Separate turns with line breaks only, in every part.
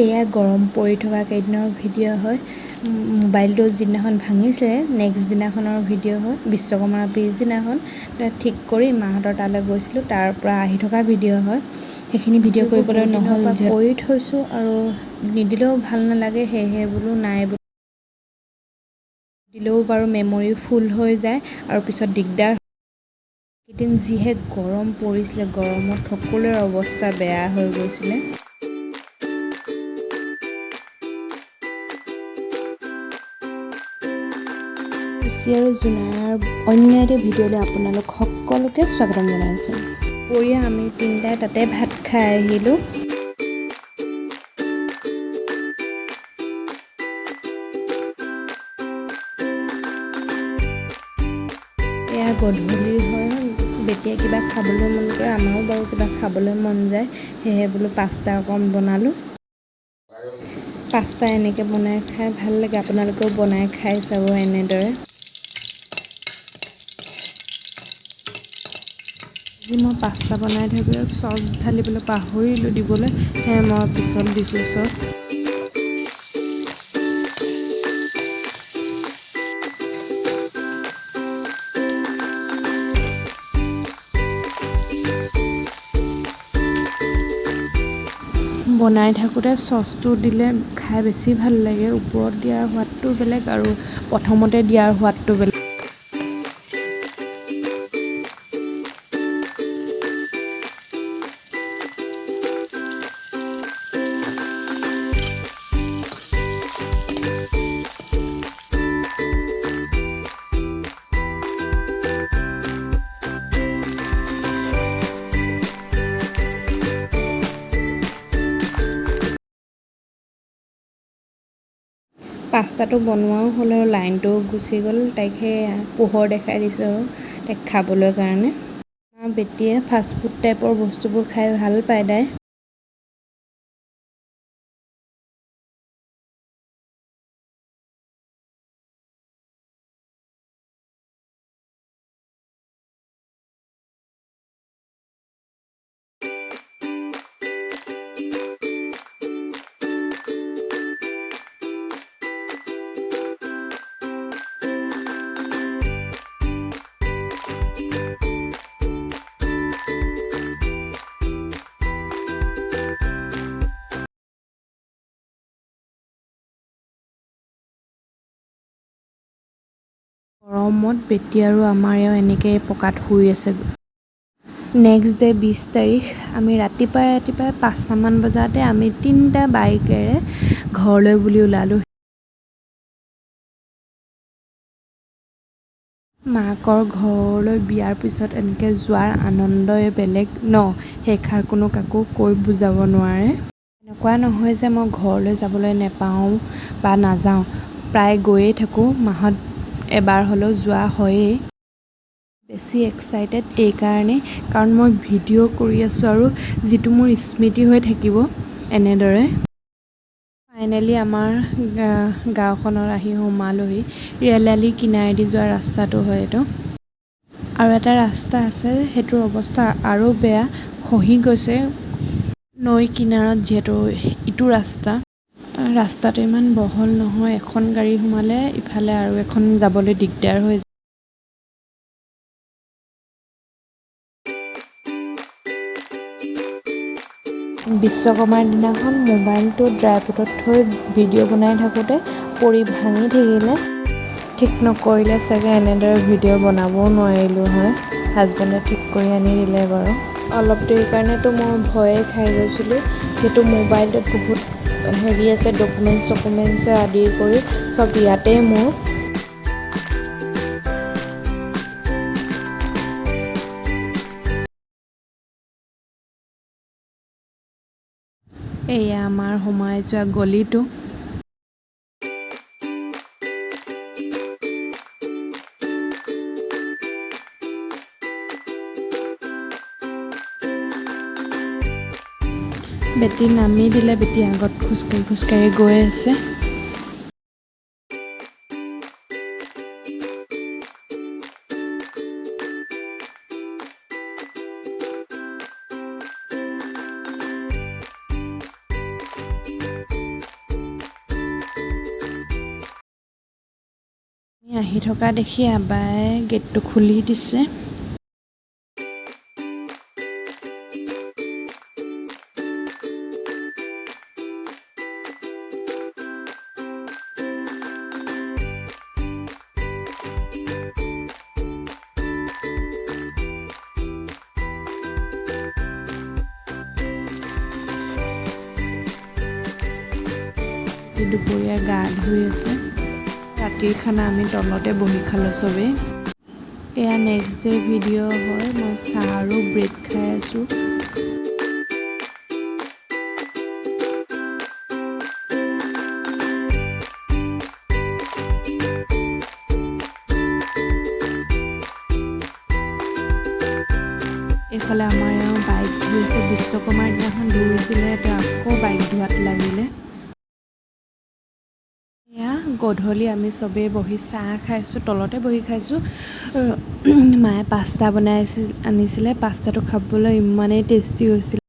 এয়া গৰম পৰি থকা কেইদিনৰ ভিডিঅ' হয়। মোবাইলটো যিদিনাখন ভাঙিছিলে নেক্সট দিনাখনৰ ভিডিঅ' হয়। বিশ্বকৰ্মাৰ পিছদিনাখন ঠিক কৰি মাহঁতৰ তালৈ গৈছিলোঁ, তাৰ পৰা আহি থকা ভিডিঅ' হয়। সেইখিনি ভিডিঅ' কৰিবলৈ নহ'ল, কৰি থৈছোঁ আৰু নিদিলেও ভাল নালাগে, সেয়েহে বোলো নাই দিলেও বাৰু মেমৰি ফুল হৈ যায় আৰু পিছত দিগদাৰ। এদিন যিহে গৰম পৰিছিলে, গৰমত সকলোৰে অৱস্থা বেয়া হৈ গৈছিলে। খুচি আৰু জোনাৰ অন্য এটা ভিডিঅ'লৈ আপোনালোক সকলোকে স্বাগতম জনাইছোঁ। দুপৰীয়া আমি তিনিটাই তাতে ভাত খাই আহিলোঁ। এয়া গধূলি হয়, বেটিয়ে কিবা খাবলৈ মন কৰে, আমাৰো বাৰু কিবা খাবলৈ মন যায়, সেয়েহে বোলো পাস্তা অকণ বনালোঁ। পাস্তা এনেকৈ বনাই খাই ভাল লাগে, আপোনালোকেও বনাই খাই চাব এনেদৰে। আজি মই পাস্তা বনাই থাকোঁতে চচ ঢালিবলৈ পাহৰিলোঁ দিবলৈ, সেয়ে মই পিছত দিছোঁ চচ। বনাই থাকোঁতে চচটো দিলে খাই বেছি ভাল লাগে, ওপৰত দিয়াৰ সোৱাদটো বেলেগ আৰু প্ৰথমতে দিয়াৰ সোৱাদটো বেলেগ। পাস্তাটো বনোৱাও হ'ল আৰু লাইনটো গুচি গ'ল, তাইক সেই পোহৰ দেখাই দিছোঁ আৰু তাইক খাবলৈ কাৰণে। বেটিয়ে ফাষ্টফুড টাইপৰ বস্তুবোৰ খাই ভাল পায় তাই। গৰমত বেটি আৰু আমাৰ এওঁ এনেকৈ পকাত শুই আছে। নেক্সট ডে 20 তাৰিখ আমি ৰাতিপুৱাই 5টামান বজাতে আমি 3টা বাইকেৰে ঘৰলৈ বুলি ওলালোঁ। মাকৰ ঘৰলৈ বিয়াৰ পিছত এনেকৈ যোৱাৰ আনন্দই বেলেগ ন, সেইষাৰ কোনো কাকো কৈ বুজাব নোৱাৰে। এনেকুৱা নহয় যে মই ঘৰলৈ যাবলৈ নেপাওঁ বা নাযাওঁ, প্ৰায় গৈয়ে থাকোঁ, মাহত এবাৰ হ'লেও যোৱা হয়েই। বেছি এক্সাইটেড এইকাৰণেই কাৰণ মই ভিডিঅ' কৰি আছোঁ আৰু যিটো মোৰ স্মৃতি হৈ থাকিব এনেদৰে। ফাইনেলি আমাৰ গাঁওখনত আহি সোমালোহি। ৰেল-আলিৰ কিনাৰেদি যোৱা ৰাস্তাটো হয় এইটো। আৰু এটা ৰাস্তা আছে, সেইটোৰ অৱস্থা আৰু বেয়া, খহি গৈছে নৈ কিনাৰত, যিহেতু ইটো ৰাস্তাটো ইমান বহল নহয়, এখন গাড়ী সোমালে ইফালে আৰু এখন যাবলৈ দিগদাৰ হৈ যায়। বিশ্বকৰ্মাৰ দিনাখন মোবাইলটো ড্ৰাইভত থৈ ভিডিঅ' বনাই থাকোঁতে পৰি ভাঙি থাকিলে। ঠিক নকৰিলে চাগে এনেদৰে ভিডিঅ' বনাবও নোৱাৰিলোঁ হয়। হাজবেণ্ডে ঠিক কৰি আনি দিলে বাৰু। অলপ দেৰিৰ কাৰণেতো মই ভয়ে খাই গৈছিলোঁ, যিহেতু মোবাইলটোত বহুত হেৰি আছে, ডকুমেণ্টছ আদি কৰি চব ইয়াতেই মোৰ। এয়া আমাৰ সোমাই যোৱা গলিটো। বেটি নামি দিলে, বেটি আগত খোজকাঢ়ি গৈ আছে। আহি থকা দেখি আবাই গেটটো খুলি দিছে। দুপৰীয়া গা ধুই আছে। ৰাতিৰ খানা আমি তলতে বহি খালোঁ চবেই। এয়া নেক্সট ডে ভিডিঅ' হয়। মই চাহ আৰু ব্ৰেড খাই আছোঁ। এইফালে আমাৰ এওঁ বাইক ধুইছে। বিশ্বকৰ্মাৰ দিনাখন ধুইছিলে, তেওঁ আকৌ বাইক ধোৱাত লাগিলে। এয়া গধূলি আমি চবেই বহি চাহ খাইছোঁ, তলতে বহি খাইছোঁ। মায়ে পাস্তা আনিছিলে। পাস্তাটো খাবলৈ ইমানেই টেষ্টি হৈছিল।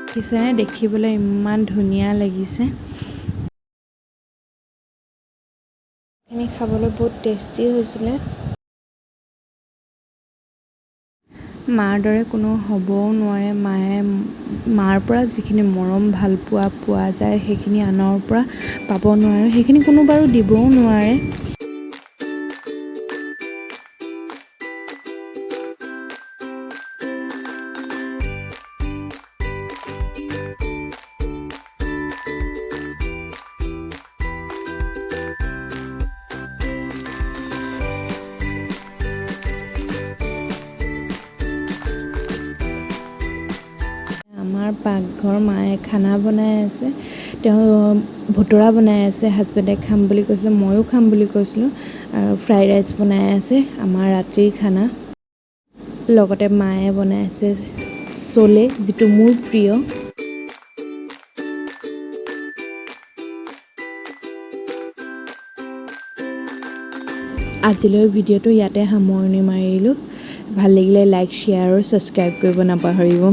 দেখিছেনে, দেখিবলৈ ইমান ধুনীয়া লাগিছে। এইখিনি খাবলৈ বহুত টেষ্টি হৈছিলে। মাৰ দৰে কোনো হ'বও নোৱাৰে। মাৰ পৰা যিখিনি মৰম ভাল পোৱা যায়, সেইখিনি আনৰ পৰা পাব নোৱাৰে। সেইখিনি কোনো বাৰু দিবও নোৱাৰে। আমাৰ পাকঘৰ মায়ে খানা বনাই আছে। তেওঁ ভুতুৰা বনাই আছে। হাজবেণ্ডে খাম বুলি কৈছিলে, ময়ো খাম বুলি কৈছিলোঁ। আৰু ফ্ৰাইড ৰাইচ বনাই আছে আমাৰ ৰাতিৰ খানা। লগতে মায়ে বনাই আছে চলে, যিটো মোৰ প্ৰিয়। আজিলৈ ভিডিঅ'টো ইয়াতে সামৰণি মাৰিলোঁ। ভাল লাগিলে লাইক, শ্বেয়াৰ আৰু ছাবস্ক্ৰাইব কৰিব নাপাহৰিব।